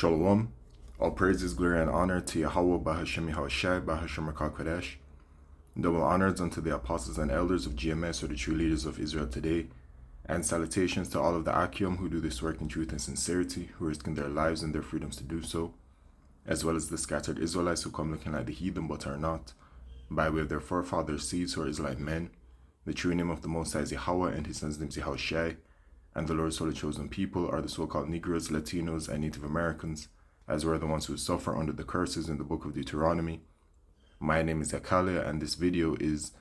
Shalom. All praises, glory, and honor to Yahweh Bahashem Yahushai Bahashem Kodesh. Double honors unto the apostles and elders of GMS, or the true leaders of Israel today. And salutations to all of the Akim who do this work in truth and sincerity, who risking their lives and their freedoms to do so, as well as the scattered Israelites who come looking like the heathen but are not, by way of their forefathers' seeds who are Israelite men. The true name of the Most High is Yahweh, and his son's name is Yahushai. And the Lord's holy chosen people are the so-called Negroes, Latinos, and Native Americans, as were the ones who suffer under the curses in the book of Deuteronomy. My name is Yakalia, and this video is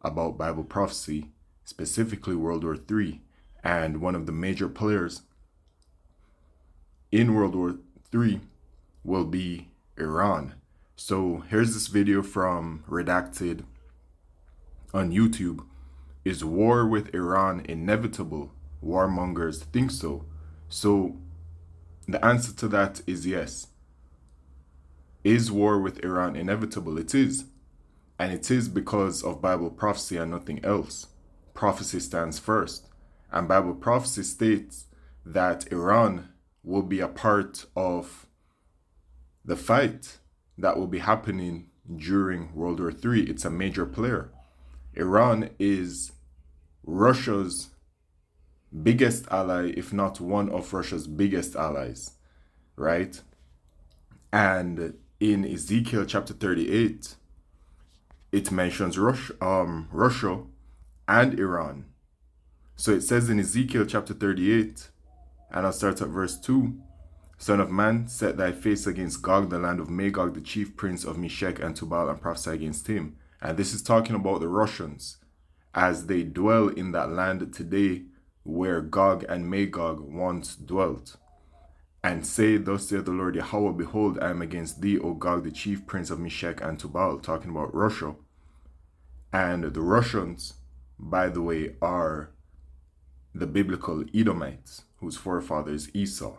about Bible prophecy, specifically World War III, and one of the major players in World War III will be Iran. So here's this video from Redacted on YouTube. Is war with Iran inevitable? Warmongers think so. So the answer to that is yes. Is war with Iran inevitable? It is. And it is because of Bible prophecy and nothing else. Prophecy stands first. And Bible prophecy states that Iran will be a part of the fight that will be happening during World War III. It's a major player. Iran is Russia's biggest ally, if not one of Russia's biggest allies, right? And in Ezekiel chapter 38, it mentions Russia and Iran. So it says in Ezekiel chapter 38, and I'll start at verse 2, Son of man, set thy face against Gog, the land of Magog, the chief prince of Meshech and Tubal, and prophesy against him. And this is talking about the Russians, as they dwell in that land today where Gog and Magog once dwelt. And say, thus saith the Lord Yahweh, behold, I am against thee, O Gog, the chief prince of Meshech and Tubal, talking about Russia. And the Russians, by the way, are the biblical Edomites, whose forefather is Esau.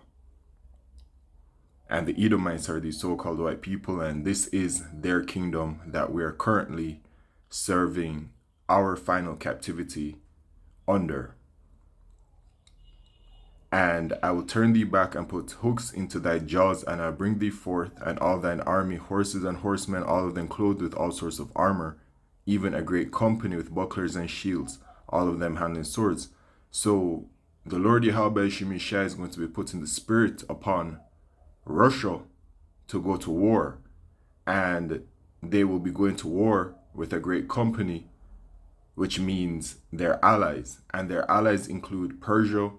And the Edomites are these so-called white people, and this is their kingdom that we are currently serving our final captivity under. And I will turn thee back and put hooks into thy jaws, and I'll bring thee forth, and all thine army, horses and horsemen, all of them clothed with all sorts of armor, even a great company with bucklers and shields, all of them handling swords. So the Lord Yahweh Shemishai is going to be putting the spirit upon Russia to go to war, and they will be going to war with a great company, which means their allies, and their allies include Persia,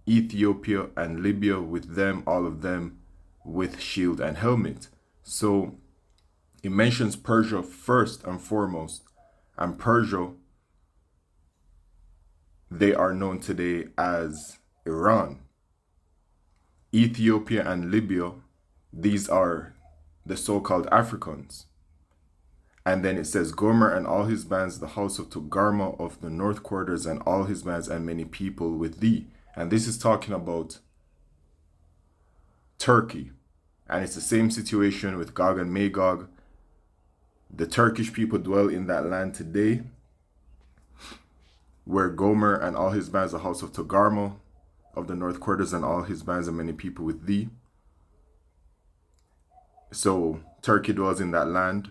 Ethiopia, and Libya, with them, all of them with shield and helmet. So it mentions Persia first and foremost, and Persia, they are known today as Iran. Ethiopia and Libya, these are the so-called Africans. And then it says, Gomer and all his bands, the house of Togarmah of the north quarters, and all his bands and many people with thee. And this is talking about Turkey. And it's the same situation with Gog and Magog. The Turkish people dwell in that land today, where Gomer and all his bands, the house of Togarmah of the north quarters, and all his bands and many people with thee. So Turkey dwells in that land.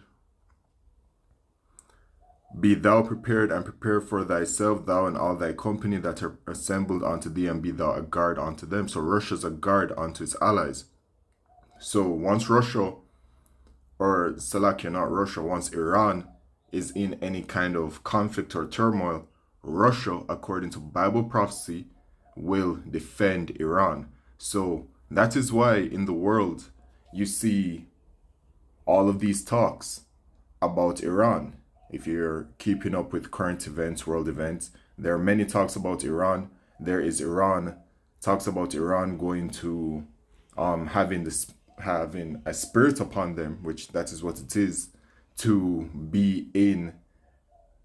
Be thou prepared, and prepare for thyself, thou and all thy company that are assembled unto thee, and be thou a guard unto them. So Russia's a guard unto its allies. So once Russia, or Salakia, not Russia, once Iran is in any kind of conflict or turmoil, Russia, according to Bible prophecy, will defend Iran. So that is why in the world you see all of these talks about Iran. If you're keeping up with current events, world events, there are many talks about Iran. There is Iran, talks about Iran going to having a spirit upon them, which that is what it is, to be in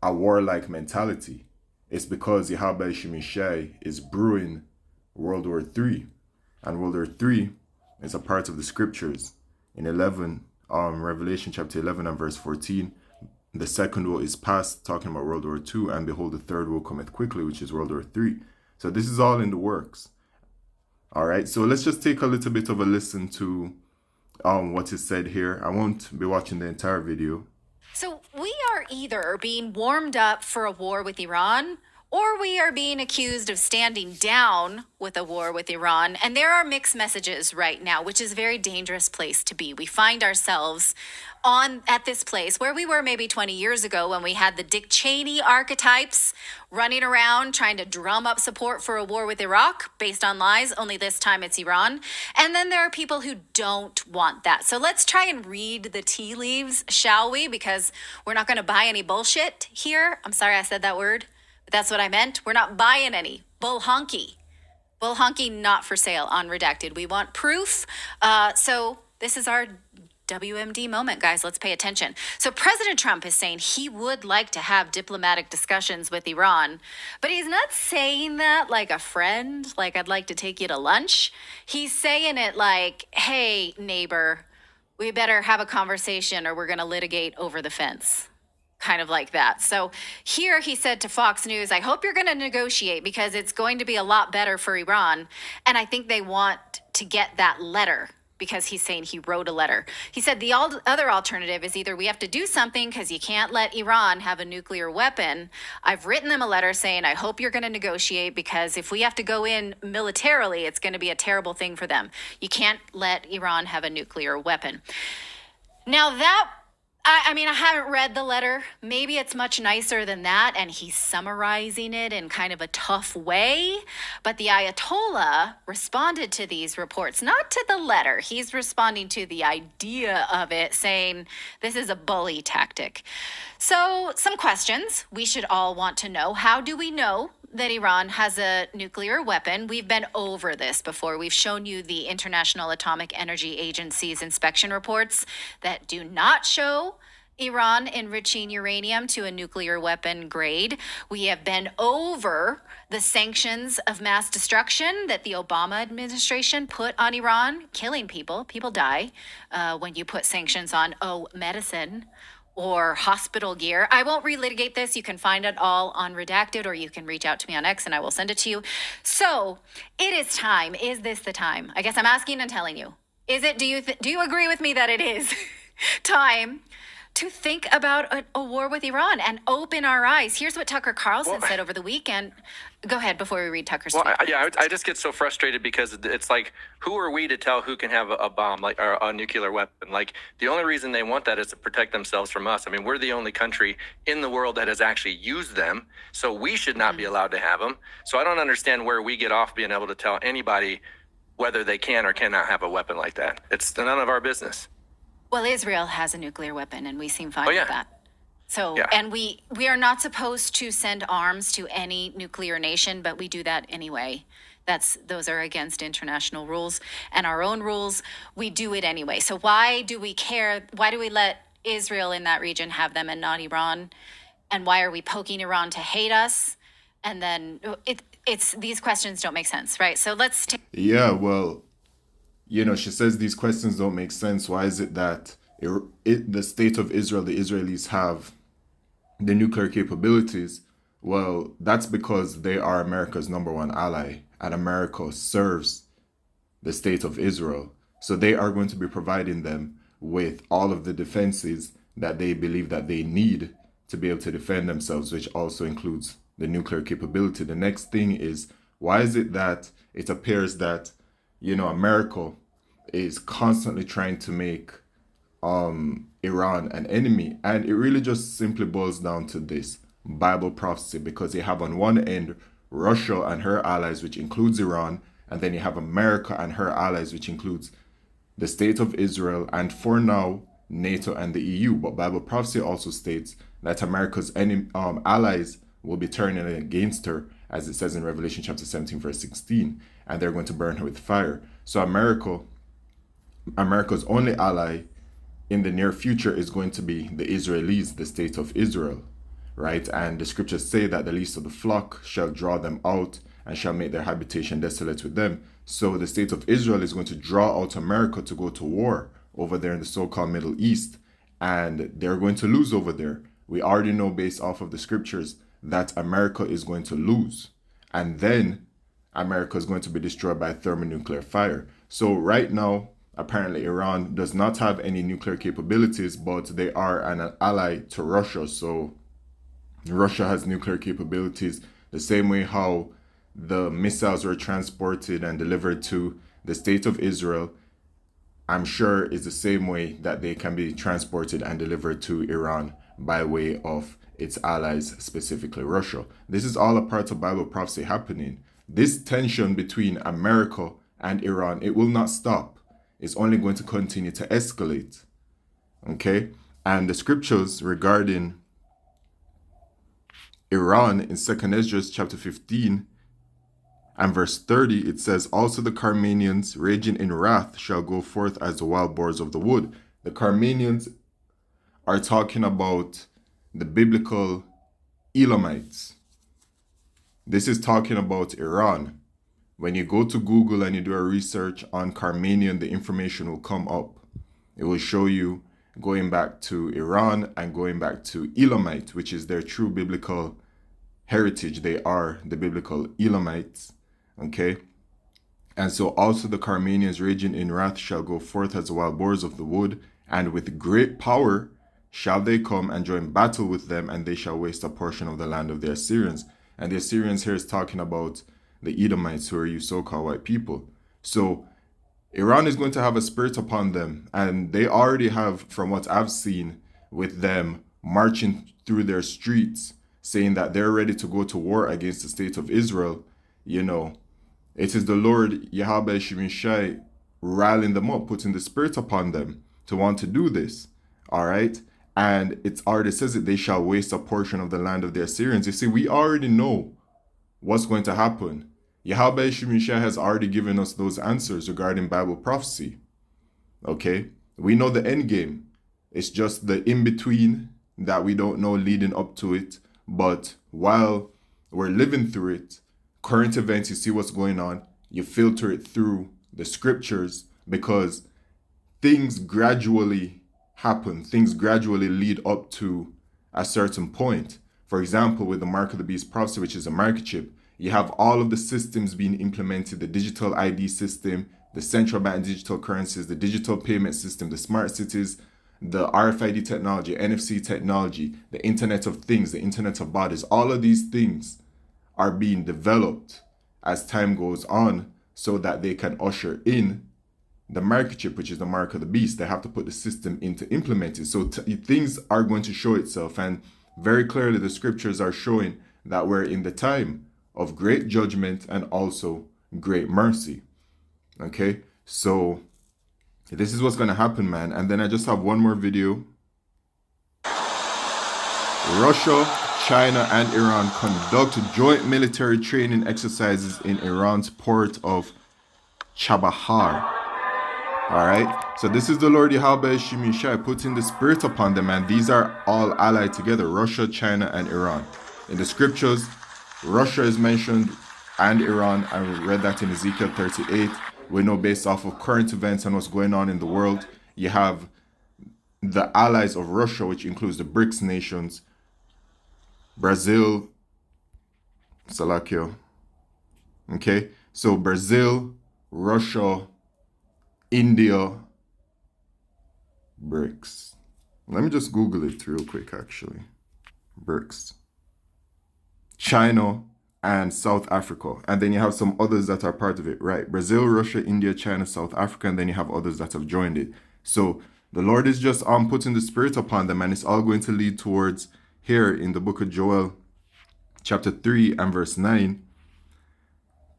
a warlike mentality. It's because Yahweh Shemishai is brewing World War III. And World War III is a part of the scriptures. In Revelation chapter 11 and verse 14, the second woe is past, talking about World War II, and behold, the third woe cometh quickly, which is World War III. So this is all in the works. All right, so let's just take a little bit of a listen to what is said here. I won't be watching the entire video. So we are either being warmed up for a war with Iran, or we are being accused of standing down with a war with Iran. And there are mixed messages right now, which is a very dangerous place to be. We find ourselves on at this place where we were maybe 20 years ago when we had the Dick Cheney archetypes running around trying to drum up support for a war with Iraq based on lies, only this time it's Iran. And then there are people who don't want that. So let's try and read the tea leaves, shall we? Because we're not going to buy any bullshit here. I'm sorry I said that word, but that's what I meant. We're not buying any bull honky. Bull honky not for sale on Redacted. We want proof. So this is our WMD moment, guys. Let's pay attention. So President Trump is saying he would like to have diplomatic discussions with Iran, but he's not saying that like a friend, like I'd like to take you to lunch. He's saying it like, hey, neighbor, we better have a conversation or we're going to litigate over the fence. Kind of like that. So here he said to Fox News, I hope you're going to negotiate because it's going to be a lot better for Iran. And I think they want to get that letter because he's saying he wrote a letter. He said the other alternative is either we have to do something because you can't let Iran have a nuclear weapon. I've written them a letter saying, I hope you're going to negotiate because if we have to go in militarily, it's going to be a terrible thing for them. You can't let Iran have a nuclear weapon. Now that I mean, I haven't read the letter. Maybe it's much nicer than that, and he's summarizing it in kind of a tough way. But the Ayatollah responded to these reports, not to the letter. He's responding to the idea of it, saying this is a bully tactic. So, some questions we should all want to know. How do we know that Iran has a nuclear weapon? We've been over this before. We've shown you the International Atomic Energy Agency's inspection reports that do not show Iran enriching uranium to a nuclear weapon grade. We have been over the sanctions of mass destruction that the Obama administration put on Iran, killing people. People die when you put sanctions on, medicine or hospital gear. I won't relitigate this. You can find it all on Redacted, or you can reach out to me on X and I will send it to you. So it is time. Is this the time? I guess I'm asking and telling you. Is it? Do you agree with me that it is time to think about a war with Iran and open our eyes? Here's what Tucker Carlson said over the weekend. Go ahead before we read Tucker's tweet. I just get so frustrated because it's like, who are we to tell who can have a bomb, like, or a nuclear weapon? Like, the only reason they want that is to protect themselves from us. I mean, we're the only country in the world that has actually used them, so we should not be allowed to have them. So I don't understand where we get off being able to tell anybody whether they can or cannot have a weapon like that. It's none of our business. Well, Israel has a nuclear weapon, and we seem fine with that. So, Yeah. and we are not supposed to send arms to any nuclear nation, but we do that anyway. Those are against international rules and our own rules. We do it anyway. So why do we care? Why do we let Israel in that region have them and not Iran? And why are we poking Iran to hate us? And then it's these questions don't make sense, right? So let's take. Yeah, well, she says these questions don't make sense. Why is it that the state of Israel, the Israelis have the nuclear capabilities? Well, that's because they are America's number one ally, and America serves the state of Israel. So they are going to be providing them with all of the defenses that they believe that they need to be able to defend themselves, which also includes the nuclear capability. The next thing is, why is it that it appears that America is constantly trying to make Iran an enemy? And it really just simply boils down to this Bible prophecy, because you have on one end Russia and her allies, which includes Iran, and then you have America and her allies, which includes the state of Israel, and for now, NATO and the EU. But Bible prophecy also states that America's allies will be turning against her, as it says in Revelation chapter 17, verse 16, and they're going to burn her with fire. So America's only ally in the near future is going to be the Israelis, the state of Israel, right? And the scriptures say that the least of the flock shall draw them out and shall make their habitation desolate with them. So the state of Israel is going to draw out America to go to war over there in the so-called Middle East, and they're going to lose over there. We already know based off of the scriptures that America is going to lose. And then America is going to be destroyed by thermonuclear fire. So right now, apparently Iran does not have any nuclear capabilities, but they are an ally to Russia. So Russia has nuclear capabilities the same way how the missiles were transported and delivered to the state of Israel. I'm sure is the same way that they can be transported and delivered to Iran by way of its allies, specifically Russia. This is all a part of Bible prophecy happening. This tension between America and Iran, it will not stop. It's only going to continue to escalate. Okay? And the scriptures regarding Iran in 2nd Ezra chapter 15 and verse 30, it says, also the Carmanians raging in wrath shall go forth as the wild boars of the wood. The Carmanians are talking about the biblical Elamites. This is talking about Iran. When you go to Google and you do a research on Carmanian, the information will come up. It will show you going back to Iran and going back to Elamite, which is their true biblical heritage. They are the biblical Elamites. Okay? And so also the Carmanians raging in wrath shall go forth as the wild boars of the wood, and with great power shall they come and join battle with them, and they shall waste a portion of the land of the Assyrians. And the Assyrians here is talking about the Edomites, who are you so-called white people. So Iran is going to have a spirit upon them, and they already have, from what I've seen, with them marching through their streets, saying that they're ready to go to war against the state of Israel. You know, it is the Lord Yahweh Shemishai riling them up, putting the spirit upon them to want to do this. All right. And it already says that they shall waste a portion of the land of the Assyrians. You see, we already know what's going to happen. Yahweh Shemishai has already given us those answers regarding Bible prophecy. Okay. We know the end game. It's just the in-between that we don't know leading up to it. But while we're living through it, current events, you see what's going on, you filter it through the scriptures, because things gradually happen. Things gradually lead up to a certain point. For example, with the Mark of the Beast prophecy, which is a microchip, you have all of the systems being implemented, the digital ID system, the central bank digital currencies, the digital payment system, the smart cities, the RFID technology, NFC technology, the Internet of Things, the Internet of Bodies. All of these things are being developed as time goes on so that they can usher in the microchip, which is the mark of the beast. They have to put the system in to implement it. So things are going to show itself. And very clearly, the scriptures are showing that we're in the time of great judgment and also great mercy. Okay, so this is what's going to happen, man. And then I just have one more video. Russia, China, and Iran conduct joint military training exercises in Iran's port of Chabahar. All right, so this is the Lord Yahweh Shemishai putting the spirit upon them, and these are all allied together, Russia, China, and Iran. In the scriptures, Russia is mentioned and Iran. I read that in Ezekiel 38. We know based off of current events and what's going on in the world, you have the allies of Russia, which includes the BRICS nations, Brazil, Slovakia. Okay, so Brazil, Russia, India, BRICS. Let me just Google it real quick, actually. BRICS. China and South Africa. And then you have some others that are part of it, right? Brazil, Russia, India, China, South Africa, and then you have others that have joined it. So the Lord is just putting the spirit upon them, and it's all going to lead towards here in the book of Joel, chapter 3 and verse 9.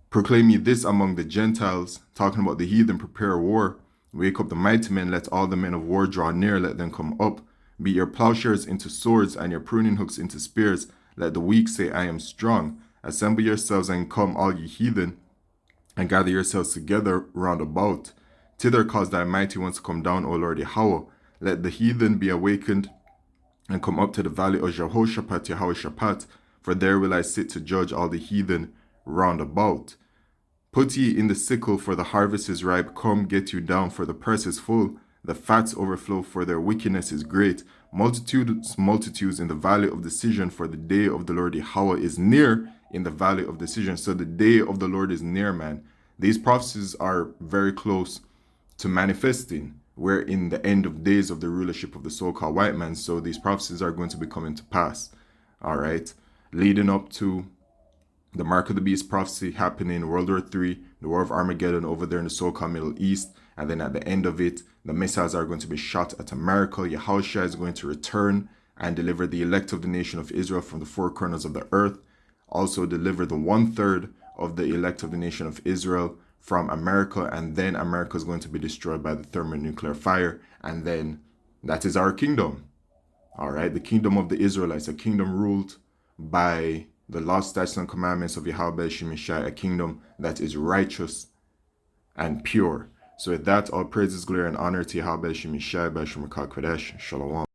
Proclaim ye this among the Gentiles, talking about the heathen, prepare war. Wake up the mighty men, let all the men of war draw near, let them come up. Beat your plowshares into swords and your pruning hooks into spears. Let the weak say, I am strong. Assemble yourselves and come, all ye heathen, and gather yourselves together round about. Thither cause thy mighty ones to come down, O Lord Yahweh. Let the heathen be awakened and come up to the valley of Jehoshaphat, Jehoshaphat, for there will I sit to judge all the heathen round about. Put ye in the sickle, for the harvest is ripe. Come, get you down, for the press is full. The fats overflow, for their wickedness is great. Multitudes in the valley of decision, for the day of the Lord Yahweh is near. in the valley of decision. So the day of the Lord is near, man. These prophecies are very close to manifesting. We're in the end of days of the rulership of the so-called white man. So these prophecies are going to be coming to pass. All right. Leading up to the Mark of the Beast prophecy happening in World War III, the War of Armageddon over there in the so-called Middle East. And then at the end of it, the missiles are going to be shot at America. Yahushua is going to return and deliver the elect of the nation of Israel from the four corners of the earth. Also deliver the 1/3 of the elect of the nation of Israel from America. And then America is going to be destroyed by the thermonuclear fire. And then that is our kingdom. All right. The kingdom of the Israelites, a kingdom ruled by the law, statutes, and commandments of Yahweh Shemishai, a kingdom that is righteous and pure. So with that, all praises, glory, and honor to Yahweh Shemishai, B'Shem Kodesh. Shalom.